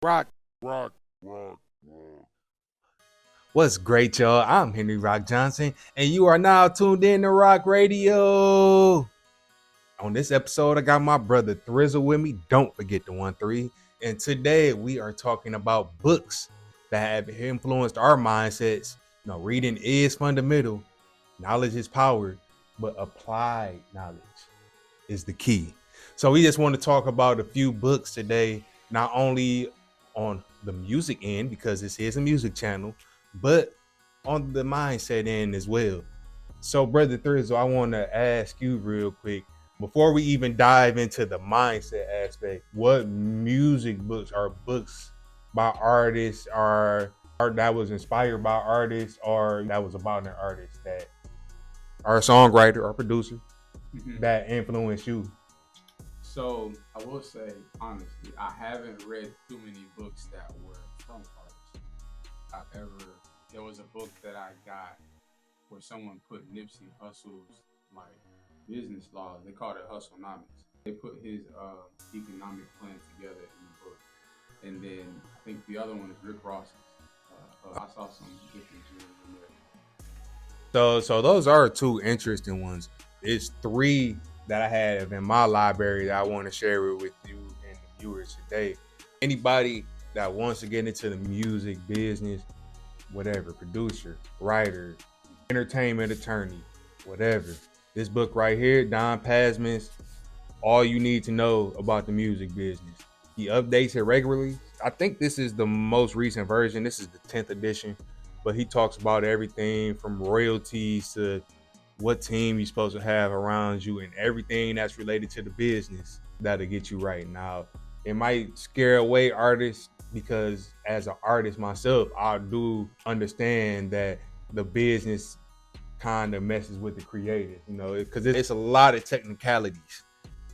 Rock. What's great, y'all? I'm Henry Rock Johnson, and you are now tuned in to Roc Radio. On this episode, I got my brother Thrizz13 with me. Don't forget the 1-3. And today we are talking about books that have influenced our mindsets. Reading is fundamental, knowledge is power, but applied knowledge is the key. So we just want to talk about a few books today, not only on the music end, because this is a music channel, but on the mindset end as well. So, Brother Thrizz, I want to ask you real quick, before we even dive into the mindset aspect, what music books or books by artists are that was inspired by artists or that was about an artist that or a songwriter or producer that influenced you? So I will say honestly, I haven't read too many books that were from artists. However, there was a book that I got where someone put Nipsey Hussle's like business laws. They called it Hustlenomics. They put his economic plan together in the book, and then I think the other one is Rick Ross's. I saw some different gems in there. So those are two interesting ones. It's three that I have in my library that I want to share it with you and the viewers today. Anybody that wants to get into the music business, whatever, producer, writer, entertainment attorney, whatever. This book right here, Don Pasman's All You Need to Know About the Music Business. He updates it regularly. I think this is the most recent version. This is the 10th edition, but he talks about everything from royalties to what team you're supposed to have around you and everything that's related to the business that'll get you right. Now, it might scare away artists because as an artist myself, I do understand that the business kind of messes with the creative, because it's a lot of technicalities.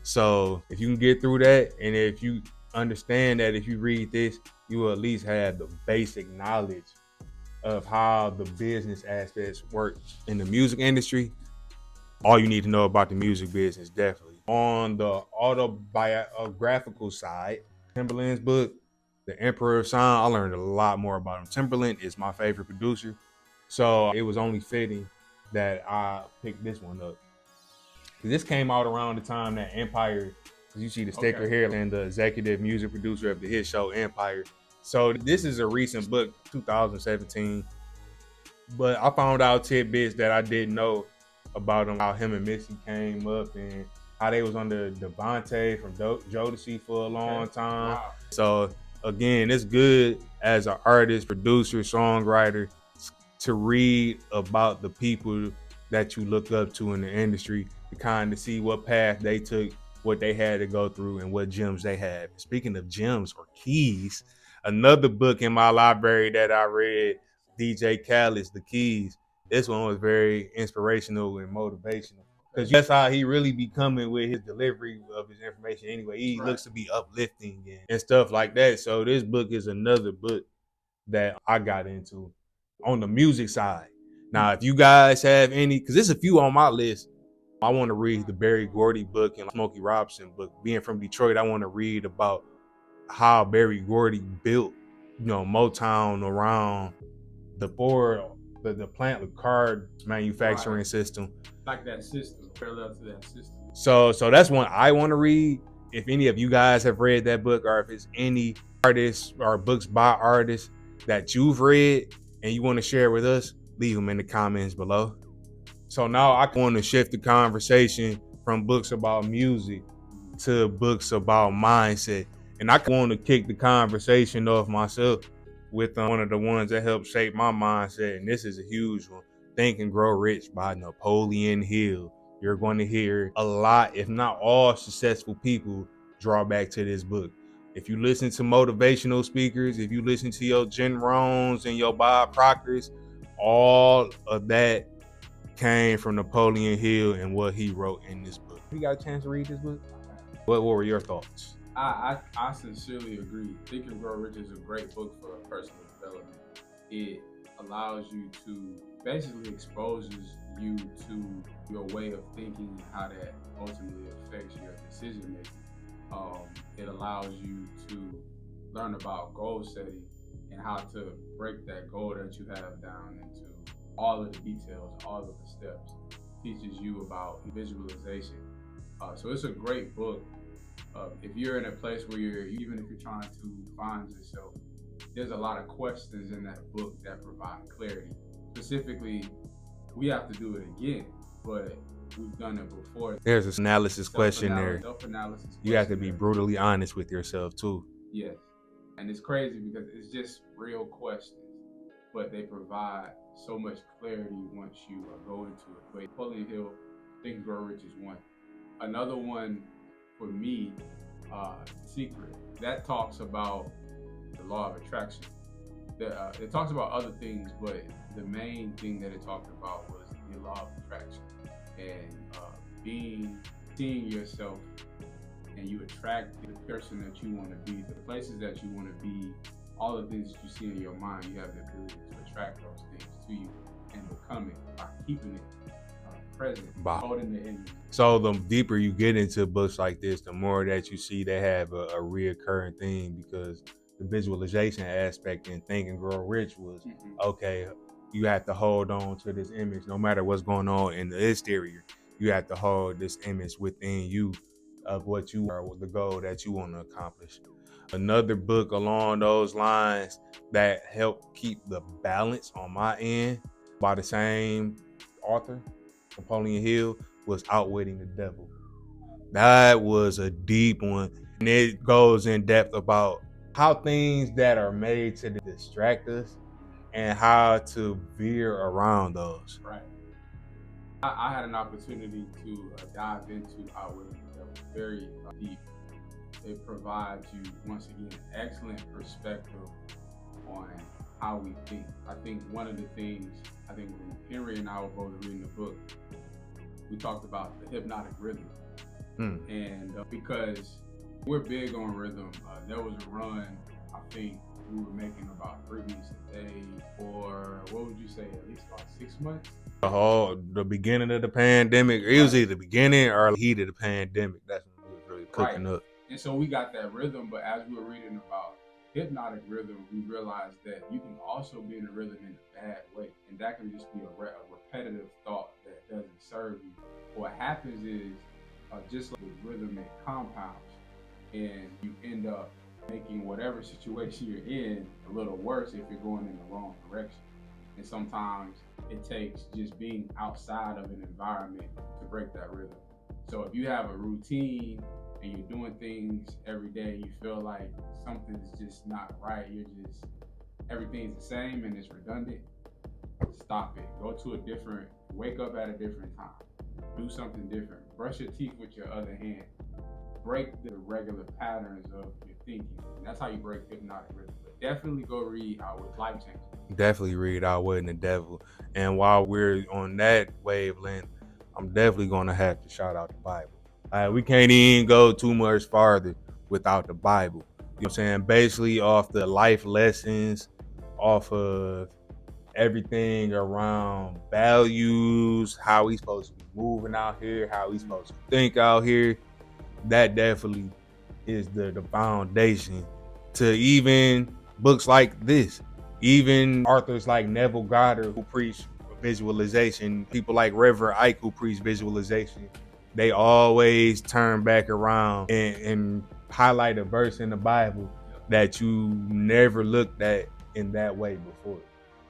So if you can get through that, and if you understand that if you read this, you will at least have the basic knowledge of how the business aspects work in the music industry. All you need to know about the music business, definitely. On the autobiographical side, Timbaland's book, The Emperor of Sound, I learned a lot more about him. Timbaland is my favorite producer, so it was only fitting that I picked this one up. This came out around the time that Empire, you see the sticker here, and the executive music producer of the hit show Empire. So this is a recent book, 2017. But I found out tidbits that I didn't know about him, how him and Missy came up and how they was under Devontae from Jodeci for a long time. Wow. So again, it's good as an artist, producer, songwriter to read about the people that you look up to in the industry to kind of see what path they took, what they had to go through, and what gems they had. Speaking of gems or keys, another book in my library that I read, DJ Khaled's The Keys. This one was very inspirational and motivational because that's how he really be coming with his delivery of his information anyway. He looks to be uplifting and stuff like that. So this book is another book that I got into on the music side. Now, if you guys have any, because there's a few on my list, I want to read the Berry Gordy book and Smokey Robinson book. Being from Detroit, I want to read about how Berry Gordy built, Motown around the plant with card manufacturing system. Like that system, parallel to that system. So that's one I want to read. If any of you guys have read that book, or if it's any artists or books by artists that you've read and you want to share with us, leave them in the comments below. So now I want to shift the conversation from books about music to books about mindset. And I want to kick the conversation off myself with one of the ones that helped shape my mindset. And this is a huge one, Think and Grow Rich by Napoleon Hill. You're going to hear a lot, if not all, successful people draw back to this book. If you listen to motivational speakers, if you listen to your Jen Rohns and your Bob Proctors, all of that came from Napoleon Hill and what he wrote in this book. You got a chance to read this book? What were your thoughts? I sincerely agree. Think and Grow Rich is a great book for personal development. It allows you to basically exposes you to your way of thinking and how that ultimately affects your decision making. It allows you to learn about goal setting and how to break that goal that you have down into all of the details, all of the steps. Teaches you about visualization. So it's a great book. If you're in a place where even if you're trying to find yourself, there's a lot of questions in that book that provide clarity. Specifically, we have to do it again, but we've done it before. There's an analysis question there. Self-analysis. You have to be brutally honest with yourself too. Yes. And it's crazy because it's just real questions, but they provide so much clarity once you go into it. But Napoleon Hill, Think and Grow Rich is one. Another one for me, Secret, that talks about the law of attraction. It talks about other things, but the main thing that it talked about was the law of attraction and seeing yourself, and you attract the person that you want to be, the places that you want to be, all the things that you see in your mind. You have the ability to attract those things to you and become it by keeping it present, holding it in you. So the deeper you get into books like this, the more that you see they have a reoccurring theme, because the visualization aspect in Think and Grow Rich was, okay, you have to hold on to this image no matter what's going on in the exterior. You have to hold this image within you of what you are, the goal that you want to accomplish. Another book along those lines that helped keep the balance on my end by the same author, Napoleon Hill, was Outwitting the Devil. That was a deep one, and it goes in depth about how things that are made to distract us and how to veer around those. Right. I had an opportunity to dive into Outwitting the Devil, very deep. It provides you, once again, excellent perspective on how we think. I think one of the things, when Henry and I were both reading the book, we talked about the hypnotic rhythm. And because we're big on rhythm, there was a run, I think we were making about 3 beats a day for, what would you say, at least about 6 months? The beginning of the pandemic, it was either the beginning or the heat of the pandemic. That's when we was really cooking up. And so we got that rhythm, but as we were reading about hypnotic rhythm, we realized that you can also be in a rhythm in a bad way. And that can just be a repetitive thought that doesn't serve you. What happens is, just like with rhythm, it compounds, and you end up making whatever situation you're in a little worse if you're going in the wrong direction. And sometimes it takes just being outside of an environment to break that rhythm. So if you have a routine and you're doing things every day, you feel like something's just not right, everything's the same and it's redundant, stop it. Wake up at a different time. Do something different. Brush your teeth with your other hand. Break the regular patterns of your thinking. And that's how you break hypnotic rhythm. But definitely go read Outwitting. Life changing. Definitely read Outwitting the Devil. And while we're on that wavelength, I'm definitely going to have to shout out the Bible. We can't even go too much farther without the Bible. You know what I'm saying? Basically off the life lessons, off of everything around values, how we supposed to be moving out here, how we supposed to think out here. That definitely is the foundation to even books like this. Even authors like Neville Goddard, who preach visualization, people like Reverend Ike, who preach visualization, they always turn back around and highlight a verse in the Bible that you never looked at in that way before.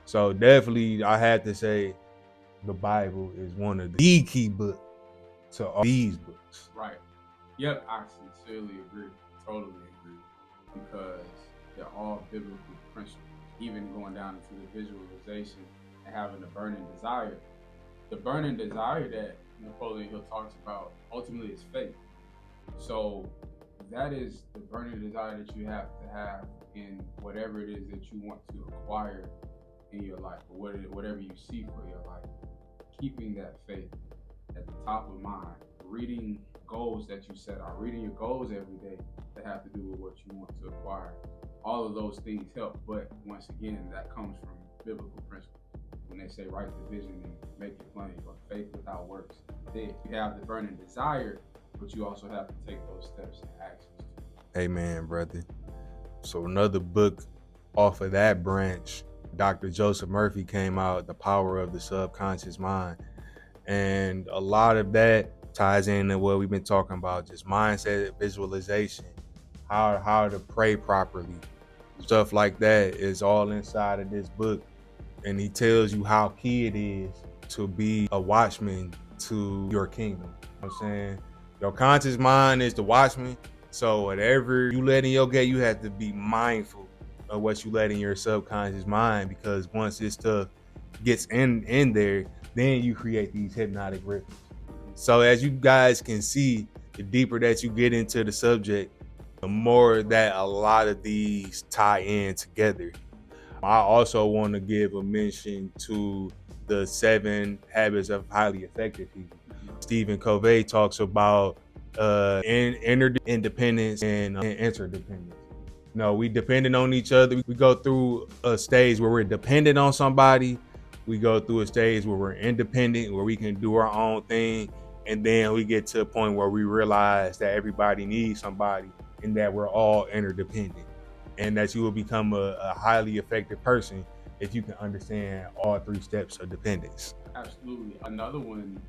So definitely, I had to say the Bible is one of the key books to all these books. Right. Yep, I sincerely agree. Totally agree. Because they're all biblical principles. Even going down into the visualization and having a burning desire. The burning desire that Napoleon Hill talks about ultimately is faith. So that is the burning desire that you have to have in whatever it is that you want to acquire in your life, or whatever you see for your life. Keeping that faith at the top of mind. Reading goals that you set out. Reading your goals every day that have to do with what you want to acquire. All of those things help, but once again, that comes from biblical principles. When they say write the vision and make it plain, or faith without works. You have the burning desire, but you also have to take those steps and actions. Amen, brother. So another book off of that branch, Dr. Joseph Murphy came out, The Power of the Subconscious Mind. And a lot of that ties into what we've been talking about, just mindset, visualization, how to pray properly. Stuff like that is all inside of this book. And he tells you how key it is to be a watchman to your kingdom. You know what I'm saying? Your conscious mind is the watchman. So whatever you let in your gate, you have to be mindful of what you let in your subconscious mind, because once this stuff gets in there, then you create these hypnotic ripples. So as you guys can see, the deeper that you get into the subject, the more that a lot of these tie in together. I also want to give a mention to the 7 Habits of Highly Effective People. Stephen Covey talks about interdependence and interdependence. No, we dependent on each other. We go through a stage where we're dependent on somebody. We go through a stage where we're independent, where we can do our own thing. And then we get to a point where we realize that everybody needs somebody and that we're all interdependent. And that you will become a highly effective person if you can understand all 3 steps of dependence. Absolutely. Another one,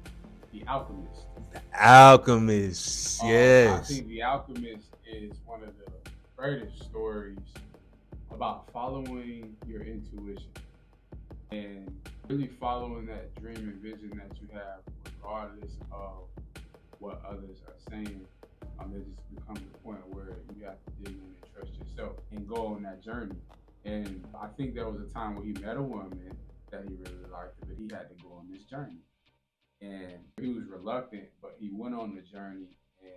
The Alchemist. The Alchemist, yes. I think The Alchemist is one of the greatest stories about following your intuition and really following that dream and vision that you have, regardless of what others are saying. It just becomes a point where you have to dig in and trust yourself and go on that journey. And I think there was a time where he met a woman that he really liked, but he had to go on this journey. And he was reluctant, but he went on the journey, and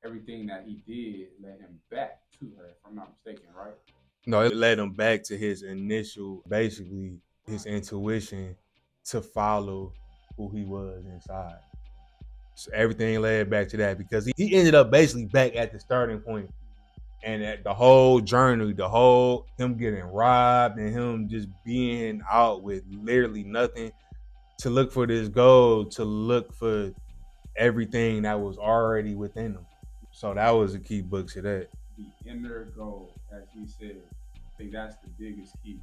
everything that he did led him back to her, if I'm not mistaken, right? No, it led him back to his initial, basically his intuition to follow who he was inside. So everything led back to that, because he ended up basically back at the starting point. And at the whole journey, the whole him getting robbed and him just being out with literally nothing to look for this goal, to look for everything that was already within him. So that was a key book to that. The inner goal, as he said, I think that's the biggest key.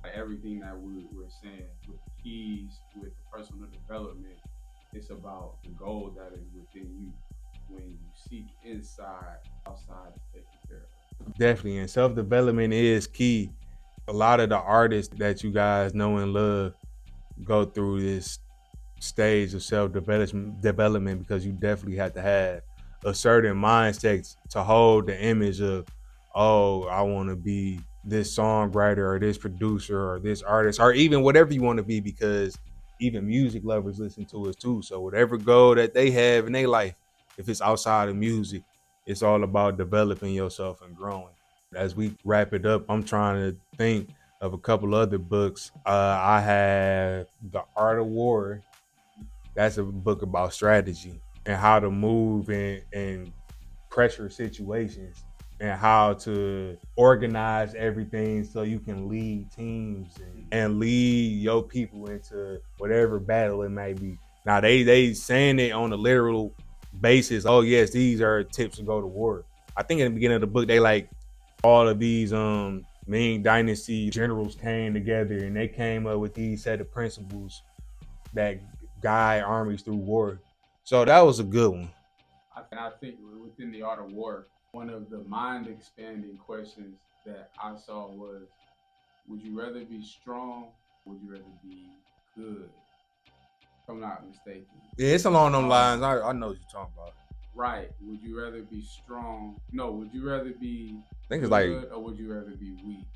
Like everything that we're saying with the keys, with the personal development, it's about the goal that is within you. When you seek inside, outside is taken care of. Definitely, and self-development is key. A lot of the artists that you guys know and love go through this stage of self-development because you definitely have to have a certain mindset to hold the image of, oh, I want to be this songwriter or this producer or this artist or even whatever you want to be, because even music lovers listen to us too. So whatever goal that they have in their life, if it's outside of music, it's all about developing yourself and growing. As we wrap it up, I'm trying to think of a couple other books. I have The Art of War. That's a book about strategy and how to move in pressure situations and how to organize everything so you can lead teams and lead your people into whatever battle it may be. Now they saying it on a literal basis. Oh yes, these are tips to go to war. I think in the beginning of the book they like all of these Ming Dynasty generals came together and they came up with these set of principles that guide armies through war. So that was a good one. I think within The Art of War, one of the mind expanding questions that I saw was, would you rather be strong? Would you rather be good? If I'm not mistaken. Yeah, it's along them lines. I know what you're talking about. Right. Would you rather be strong? No, would you rather be I think good, it's like, or would you rather be weak?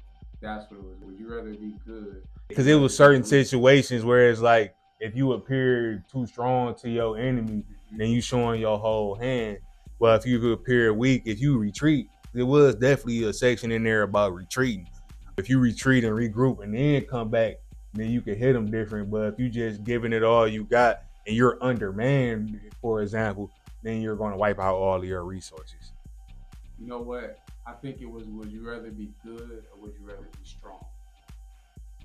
That's what it was. Would you rather be good? because it was certain situations where it's like if you appear too strong to your enemy, then you showing your whole hand. Well, if you appear weak, if you retreat, there was definitely a section in there about retreating. If you retreat and regroup and then come back, then you can hit them different. But if you just giving it all you got and you're undermanned, for example, then you're going to wipe out all of your resources. You know what? I think it was, would you rather be good or would you rather be strong?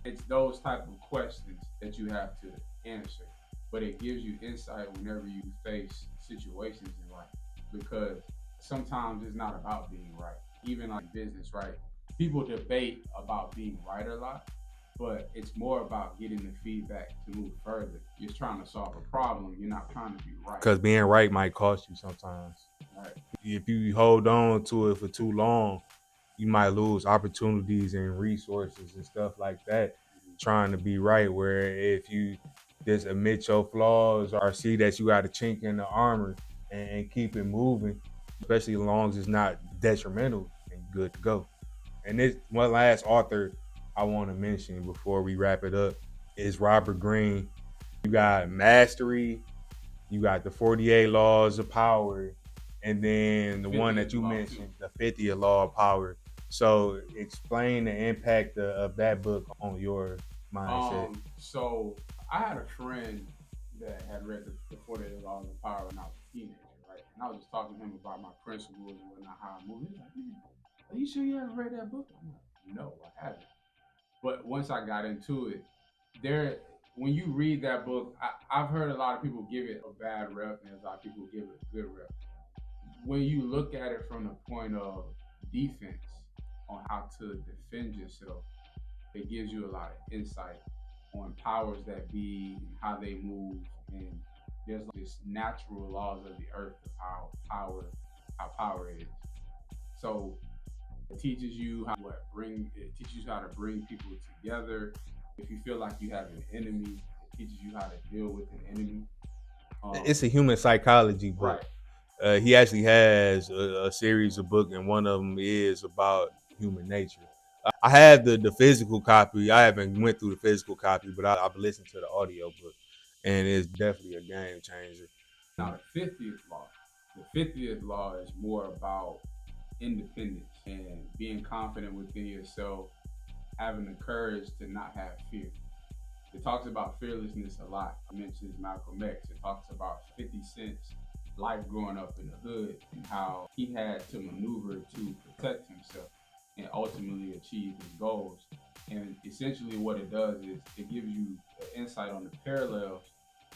It's those type of questions that you have to answer, but it gives you insight whenever you face situations in life, because sometimes it's not about being right. Even like business, right? people debate about being right a lot, but it's more about getting the feedback to move further. You're trying to solve a problem. You're not trying to be right. Because being right might cost you sometimes. Right. If you hold on to it for too long, you might lose opportunities and resources and stuff like that trying to be right. Where if you just admit your flaws or see that you got a chink in the armor and keep it moving, especially as long as it's not detrimental, and you're good to go. And this one last author I want to mention before we wrap it up is Robert Greene. You got Mastery, you got the 48 Laws of Power, and then the one that you mentioned, the 50th Law of Power. So explain the impact of that book on your mindset. So I had a friend that had read the 48 Laws of Power when I was a teenager, right? And I was just talking to him about my principles and whatnot, how I move. He's like, man, are you sure you haven't read that book? I'm like, no, I haven't. But once I got into it, there, when you read that book, I've heard a lot of people give it a bad rep, and a lot of people give it a good rep. When you look at it from the point of defense on how to defend yourself, it gives you a lot of insight on powers that be and how they move. And there's this natural laws of the earth of how power is. So it teaches you it teaches you how to bring people together. If you feel like you have an enemy, it teaches you how to deal with an enemy. It's a human psychology book. Right. He actually has a series of books, and one of them is about human nature. I have the physical copy. I haven't went through the physical copy, but I've listened to the audio book, and it's definitely a game changer. Now, the 50th law. The 50th law is more about independence and being confident within yourself, having the courage to not have fear. It talks about fearlessness a lot. I mentioned Malcolm X. It talks about 50 Cent's life growing up in the hood and how he had to maneuver to protect himself and ultimately achieve his goals. And essentially what it does is it gives you an insight on the parallels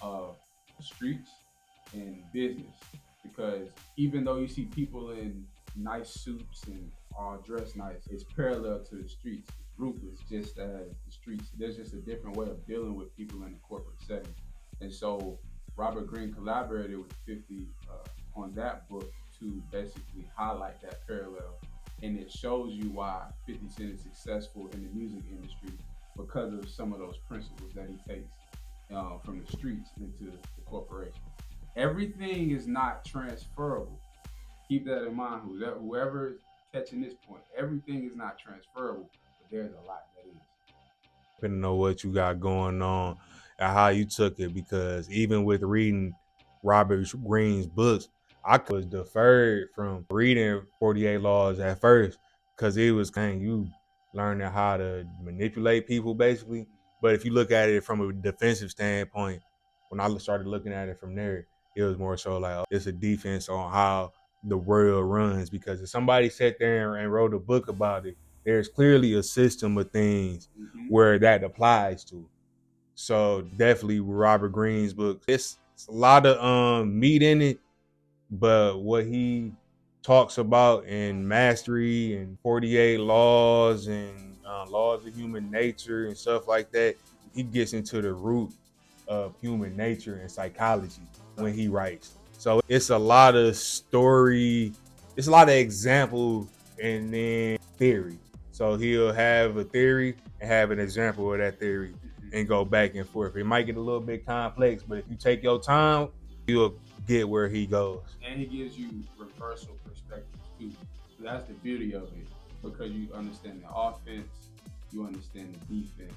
of streets and business. Because even though you see people in nice suits and all dressed nice, it's parallel to the streets. It's ruthless, just as the streets. There's just a different way of dealing with people in the corporate setting. And so Robert Greene collaborated with 50 on that book to basically highlight that parallel. And it shows you why 50 Cent is successful in the music industry because of some of those principles that he takes from the streets into the corporation. Everything is not transferable. Keep that in mind. Whoever is catching this point, everything is not transferable, but there's a lot that is. Depending on what you got going on and how you took it, because even with reading Robert Greene's books, I was deferred from reading 48 Laws at first because it was kind of you learning how to manipulate people basically. But if you look at it from a defensive standpoint, when I started looking at it from there, it was more so like it's a defense on how the world runs. Because if somebody sat there and wrote a book about it, there's clearly a system of things where that applies to. So definitely with Robert Greene's book, it's a lot of meat in it, but what he talks about in Mastery and 48 Laws and Laws of Human Nature and stuff like that, he gets into the root of human nature and psychology when he writes. So it's a lot of story, it's a lot of example and then theory. So he'll have a theory and have an example of that theory and go back and forth. It might get a little bit complex, but if you take your time, you'll get where he goes. And he gives you reversal perspectives too. So that's the beauty of it, because you understand the offense, you understand the defense,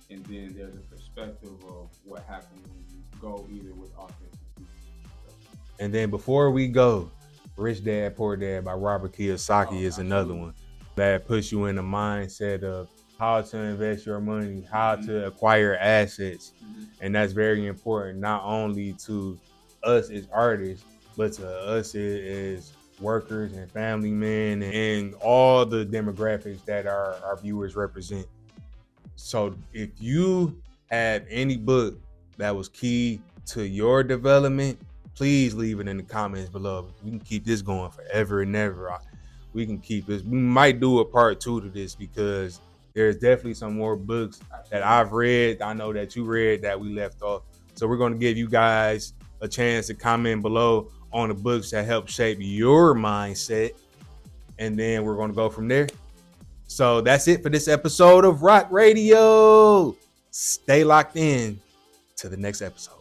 and then there's a perspective of what happens when you go either with offense or defense. And then before we go, Rich Dad Poor Dad by Robert Kiyosaki is another one that puts you in the mindset of how to invest your money, how to acquire assets. And that's very important, not only to us as artists, but to us as workers and family men and all the demographics that our viewers represent. So if you have any book that was key to your development, please leave it in the comments below. We can keep this going forever and ever. we can keep this. We might do a part 2 to this because there's definitely some more books that I've read. I know that you read that we left off. So we're going to give you guys a chance to comment below on the books that help shape your mindset. And then we're going to go from there. So that's it for this episode of Roc Radio. Stay locked in to the next episode.